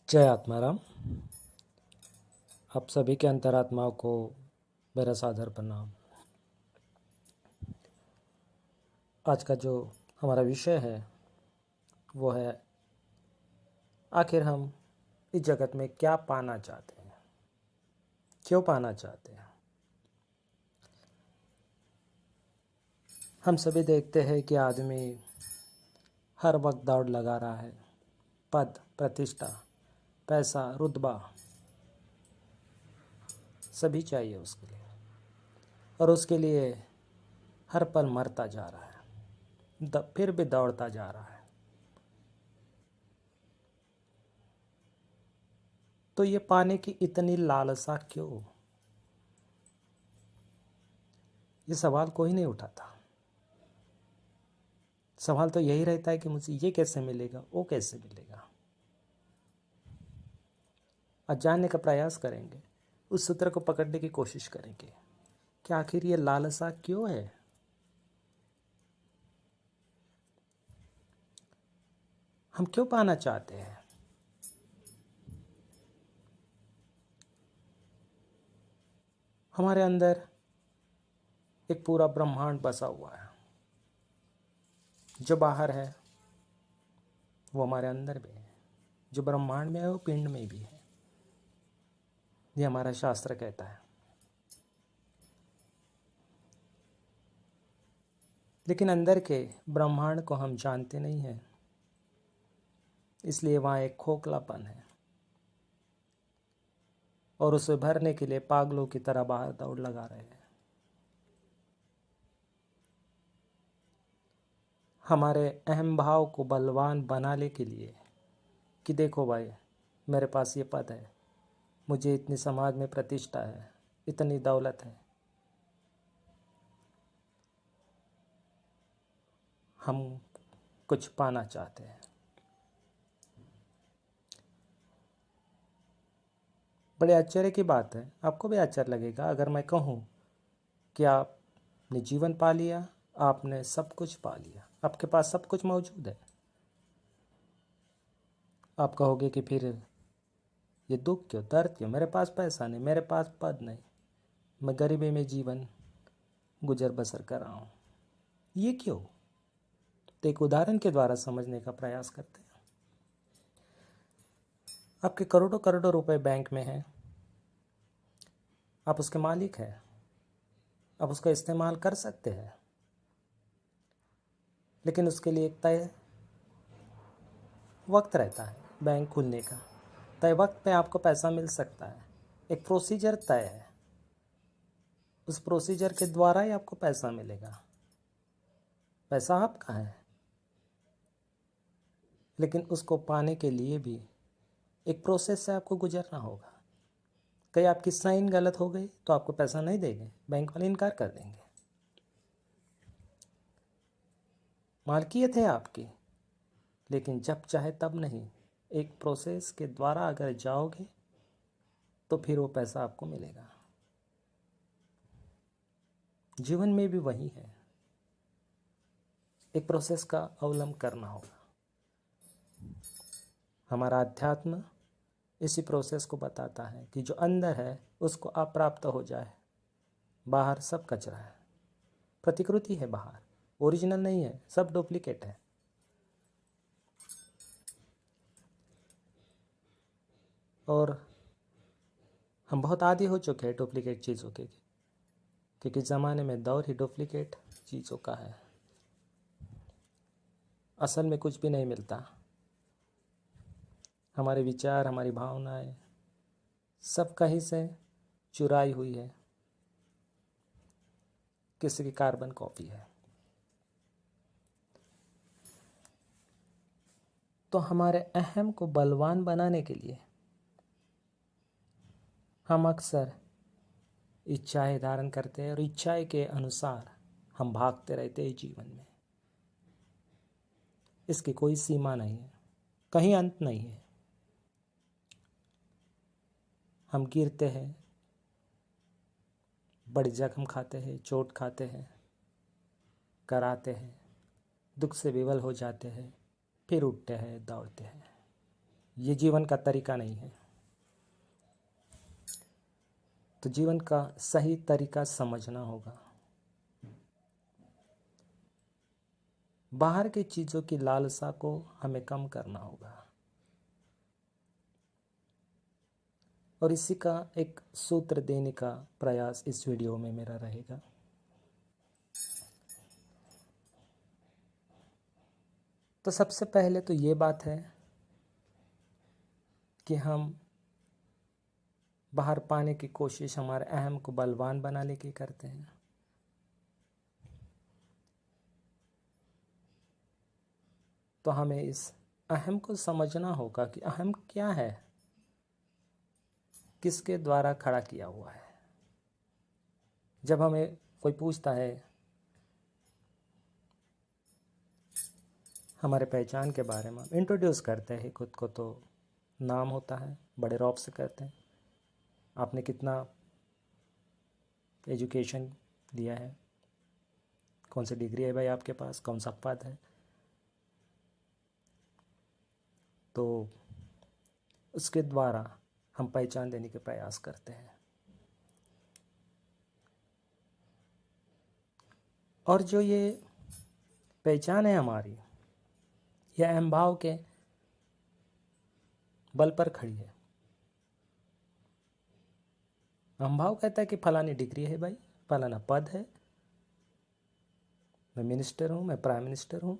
जय आत्माराम। आप सभी के अंतरात्माओं को मेरा सादर प्रणाम। आज का जो हमारा विषय है वो है आखिर हम इस जगत में क्या पाना चाहते हैं, क्यों पाना चाहते हैं। हम सभी देखते हैं कि आदमी हर वक्त दौड़ लगा रहा है। पद, प्रतिष्ठा, पैसा, रुतबा सभी चाहिए उसके लिए, और उसके लिए हर पल मरता जा रहा है, फिर भी दौड़ता जा रहा है। तो ये पाने की इतनी लालसा क्यों? ये सवाल कोई नहीं उठाता। सवाल तो यही रहता है कि मुझे ये कैसे मिलेगा, वो कैसे मिलेगा। आज जानने का प्रयास करेंगे, उस सूत्र को पकड़ने की कोशिश करेंगे कि आखिर ये लालसा क्यों है। हम क्यों पाना चाहते हैं? हमारे अंदर एक पूरा ब्रह्मांड बसा हुआ है। जो बाहर है वो हमारे अंदर भी है, जो ब्रह्मांड में है वो पिंड में भी है। ये हमारा शास्त्र कहता है। लेकिन अंदर के ब्रह्मांड को हम जानते नहीं हैं, इसलिए वहाँ एक खोखलापन है, और उसे भरने के लिए पागलों की तरह बाहर दौड़ लगा रहे हैं। हमारे अहम भाव को बलवान बनाने के लिए कि देखो भाई, मेरे पास ये पद है, मुझे इतनी समाज में प्रतिष्ठा है, इतनी दौलत है। हम कुछ पाना चाहते हैं। बड़े आश्चर्य की बात है, आपको भी आश्चर्य लगेगा अगर मैं कहूँ कि आपने जीवन पा लिया, आपने सब कुछ पा लिया, आपके पास सब कुछ मौजूद है। आप कहोगे कि फिर ये दुख क्यों, दर्द क्यों, मेरे पास पैसा नहीं, मेरे पास पद नहीं, मैं गरीबी में जीवन गुजर बसर कर रहा हूँ, ये क्यों? तो एक उदाहरण के द्वारा समझने का प्रयास करते हैं। आपके करोड़ों करोड़ों रुपए बैंक में हैं, आप उसके मालिक हैं, आप उसका इस्तेमाल कर सकते हैं, लेकिन उसके लिए एक तय वक्त रहता है बैंक खुलने का। तय वक्त पे आपको पैसा मिल सकता है, एक प्रोसीजर तय है, उस प्रोसीजर के द्वारा ही आपको पैसा मिलेगा। पैसा आपका है, लेकिन उसको पाने के लिए भी एक प्रोसेस से आपको गुजरना होगा। कहीं आपकी साइन गलत हो गई तो आपको पैसा नहीं देंगे, बैंक वाले इनकार कर देंगे। मालकियत है आपकी, लेकिन जब चाहे तब नहीं, एक प्रोसेस के द्वारा अगर जाओगे तो फिर वो पैसा आपको मिलेगा। जीवन में भी वही है, एक प्रोसेस का अवलंबन करना होगा। हमारा अध्यात्म इसी प्रोसेस को बताता है कि जो अंदर है उसको अप्राप्त हो जाए। बाहर सब कचरा है, प्रतिकृति है, बाहर ओरिजिनल नहीं है, सब डुप्लीकेट है। और हम बहुत आदी हो चुके हैं डुप्लीकेट चीज़ों के, क्योंकि ज़माने में दौर ही डुप्लीकेट चीज़ों का है। असल में कुछ भी नहीं मिलता। हमारे विचार, हमारी भावनाएं सब कहीं से चुराई हुई है, किसी की कार्बन कॉपी है। तो हमारे अहम को बलवान बनाने के लिए हम अक्सर इच्छाएं धारण करते हैं, और इच्छाएं के अनुसार हम भागते रहते हैं जीवन में। इसकी कोई सीमा नहीं है, कहीं अंत नहीं है। हम गिरते हैं, बड़े जख्म खाते हैं, चोट खाते हैं, कराते हैं, दुख से विवल हो जाते हैं, फिर उठते हैं, दौड़ते हैं। ये जीवन का तरीका नहीं है। तो जीवन का सही तरीका समझना होगा। बाहर की चीज़ों की लालसा को हमें कम करना होगा। और इसी का एक सूत्र देने का प्रयास इस वीडियो में मेरा रहेगा। तो सबसे पहले तो ये बात है कि हम बाहर पाने की कोशिश हमारे अहम को बलवान बनाने की करते हैं। तो हमें इस अहम को समझना होगा कि अहम क्या है, किसके द्वारा खड़ा किया हुआ है। जब हमें कोई पूछता है हमारे पहचान के बारे में, इंट्रोड्यूस करते हैं खुद को, तो नाम होता है, बड़े रौब से करते हैं, आपने कितना एजुकेशन लिया है, कौन सी डिग्री है भाई आपके पास, कौन सा पद है। तो उसके द्वारा हम पहचान देने के प्रयास करते हैं। और जो ये पहचान है हमारी, यह अहम भाव के बल पर खड़ी है। अहम भाव कहता है कि फलानी डिग्री है भाई, फलाना पद है, मैं मिनिस्टर हूँ, मैं प्राइम मिनिस्टर हूँ।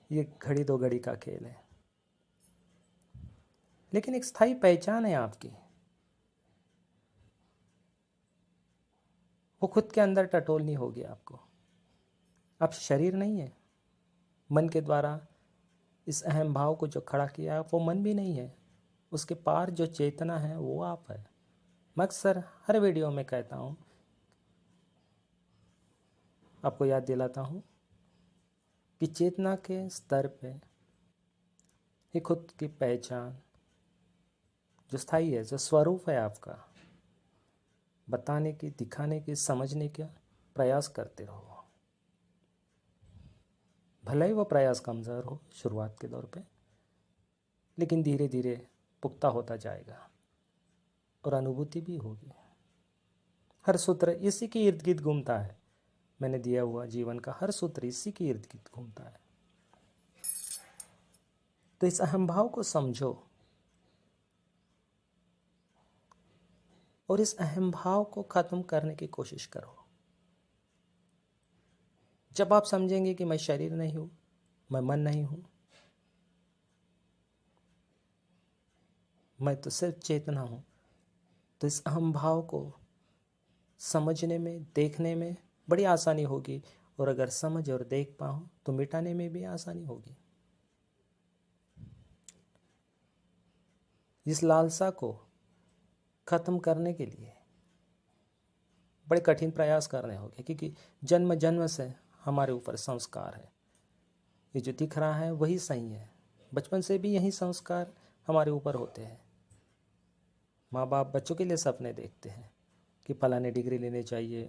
ये घड़ी दो घड़ी का खेल है। लेकिन एक स्थायी पहचान है आपकी, वो खुद के अंदर टटोलनी होगी आपको। आप शरीर नहीं है। मन के द्वारा इस अहम भाव को जो खड़ा किया वो मन भी नहीं है, उसके पार जो चेतना है वो आप है। मैं अक्सर हर वीडियो में कहता हूँ, आपको याद दिलाता हूँ कि चेतना के स्तर पे ही खुद की पहचान जो स्थायी है, जो स्वरूप है आपका, बताने की, दिखाने की, समझने का प्रयास करते रहो। भले ही वो प्रयास कमज़ोर हो शुरुआत के दौर पे, लेकिन धीरे धीरे पुख्ता होता जाएगा और अनुभूति भी होगी। हर सूत्र इसी के इर्द गिर्द घूमता है। मैंने दिया हुआ जीवन का हर सूत्र इसी के इर्द गिर्द घूमता है। तो इस अहम भाव को समझो और इस अहम भाव को खत्म करने की कोशिश करो। जब आप समझेंगे कि मैं शरीर नहीं हूं, मैं मन नहीं हूं, मैं तो सिर्फ चेतना हूं, तो इस अहम भाव को समझने में, देखने में बड़ी आसानी होगी। और अगर समझ और देख पाऊं तो मिटाने में भी आसानी होगी। इस लालसा को खत्म करने के लिए बड़े कठिन प्रयास करने होंगे, क्योंकि जन्म जन्म से हमारे ऊपर संस्कार है। ये जो दिख रहा है वही सही है। बचपन से भी यही संस्कार हमारे ऊपर होते हैं। माँ बाप बच्चों के लिए सपने देखते हैं कि फलाने डिग्री लेनी चाहिए,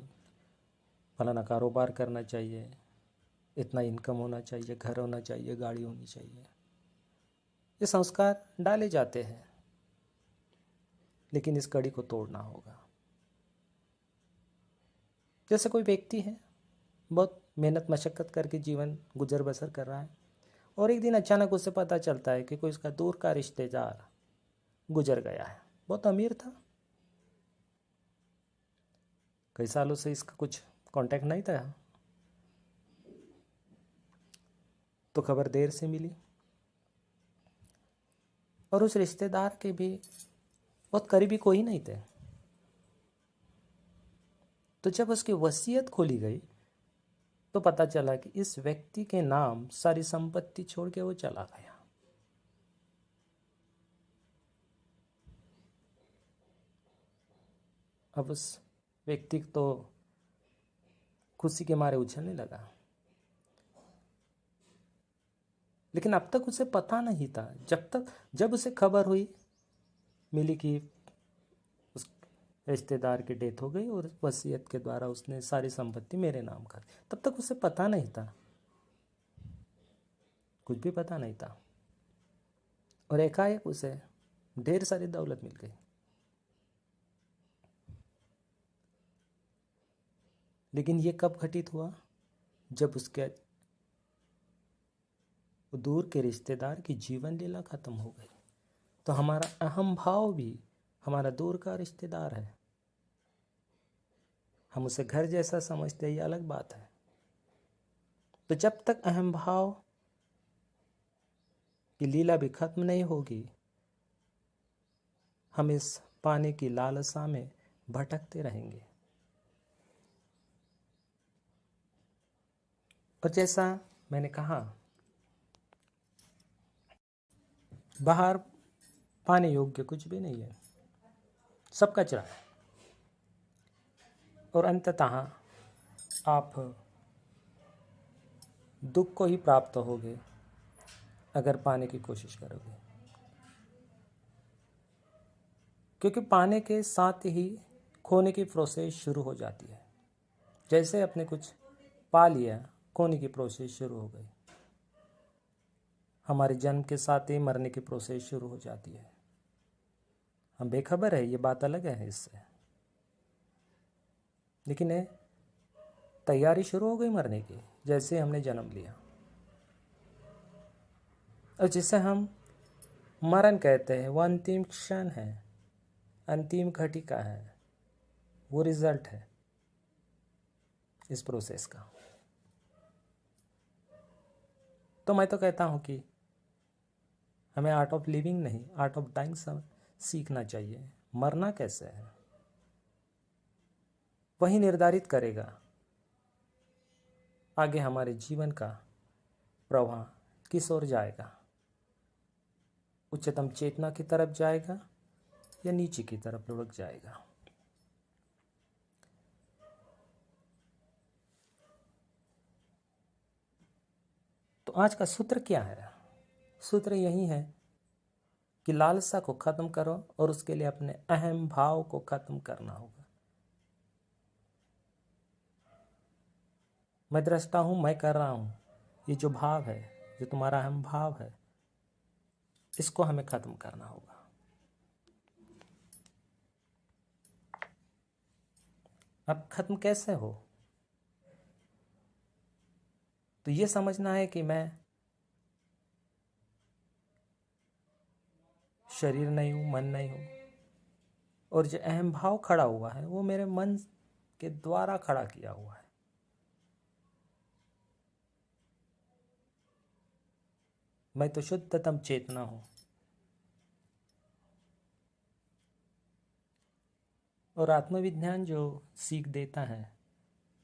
फलाना कारोबार करना चाहिए, इतना इनकम होना चाहिए, घर होना चाहिए, गाड़ी होनी चाहिए। ये संस्कार डाले जाते हैं, लेकिन इस कड़ी को तोड़ना होगा। जैसे कोई व्यक्ति है, बहुत मेहनत मशक्क़त करके जीवन गुजर बसर कर रहा है, और एक दिन अचानक उसे पता चलता है कि कोई उसका दूर का रिश्तेदार गुजर गया है। बहुत अमीर था, कई सालों से इसका कुछ कांटेक्ट नहीं था, तो खबर देर से मिली। और उस रिश्तेदार के भी बहुत करीबी कोई नहीं थे। तो जब उसकी वसीयत खोली गई तो पता चला कि इस व्यक्ति के नाम सारी संपत्ति छोड़ के वो चला गया। अब उस व्यक्ति तो खुशी के मारे उछलने लगा, लेकिन अब तक उसे पता नहीं था, जब उसे खबर हुई, मिली कि उस रिश्तेदार की डेथ हो गई और वसीयत के द्वारा उसने सारी संपत्ति मेरे नाम कर, तब तक उसे पता नहीं था। कुछ भी पता नहीं था, और एकाएक उसे ढेर सारी दौलत मिल गई। लेकिन ये कब घटित हुआ? जब उसके दूर के रिश्तेदार की जीवन लीला खत्म हो गई। तो हमारा अहम भाव भी हमारा दूर का रिश्तेदार है। हम उसे घर जैसा समझते हैं, ये अलग बात है। तो जब तक अहम भाव की लीला भी खत्म नहीं होगी, हम इस पाने की लालसा में भटकते रहेंगे। और जैसा मैंने कहा, बाहर पाने योग्य कुछ भी नहीं है, सब कचरा है। और अंततः आप दुख को ही प्राप्त होगे अगर पाने की कोशिश करोगे, क्योंकि पाने के साथ ही खोने की प्रोसेस शुरू हो जाती है। जैसे अपने कुछ पा लिया, खोने की प्रोसेस शुरू हो गई। हमारे जन्म के साथ ही मरने की प्रोसेस शुरू हो जाती है। हम बेखबर है, ये बात अलग है इससे, लेकिन तैयारी शुरू हो गई मरने की जैसे हमने जन्म लिया। और जिसे हम मरण कहते हैं, वो अंतिम क्षण है, अंतिम घटिका है, वो रिजल्ट है इस प्रोसेस का। तो मैं तो कहता हूँ कि हमें आर्ट ऑफ लिविंग नहीं, आर्ट ऑफ डाइंग सीखना चाहिए। मरना कैसे है वही निर्धारित करेगा आगे हमारे जीवन का प्रवाह किस ओर जाएगा। उच्चतम चेतना की तरफ जाएगा या नीचे की तरफ लुढ़क जाएगा। तो आज का सूत्र क्या है? सूत्र यही है कि लालसा को खत्म करो और उसके लिए अपने अहम भाव को खत्म करना होगा। मैं दृष्टा हूं, मैं कर रहा हूं, ये जो भाव है, जो तुम्हारा अहम भाव है, इसको हमें खत्म करना होगा। अब खत्म कैसे हो? तो ये समझना है कि मैं शरीर नहीं हूं, मन नहीं हूं, और जो अहम भाव खड़ा हुआ है वो मेरे मन के द्वारा खड़ा किया हुआ है। मैं तो शुद्धतम चेतना हूं। और आत्मविज्ञान जो सीख देता है,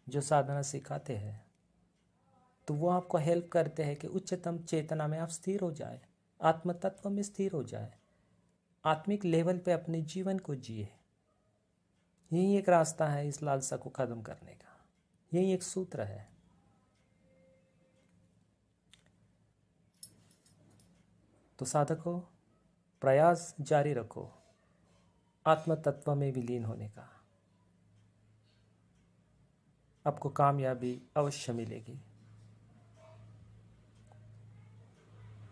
जो साधना सिखाते हैं, तो वो आपको हेल्प करते हैं कि उच्चतम चेतना में आप स्थिर हो जाए, आत्म तत्व में स्थिर हो जाए, आत्मिक लेवल पे अपने जीवन को जिए। यही एक रास्ता है इस लालसा को खत्म करने का, यही एक सूत्र है। तो साधकों, प्रयास जारी रखो आत्म तत्व में विलीन होने का। आपको कामयाबी अवश्य मिलेगी।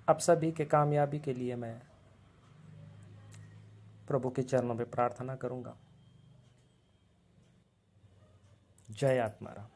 आप सभी के कामयाबी के लिए मैं प्रभु के चरणों में प्रार्थना करूंगा। जय आत्माराम।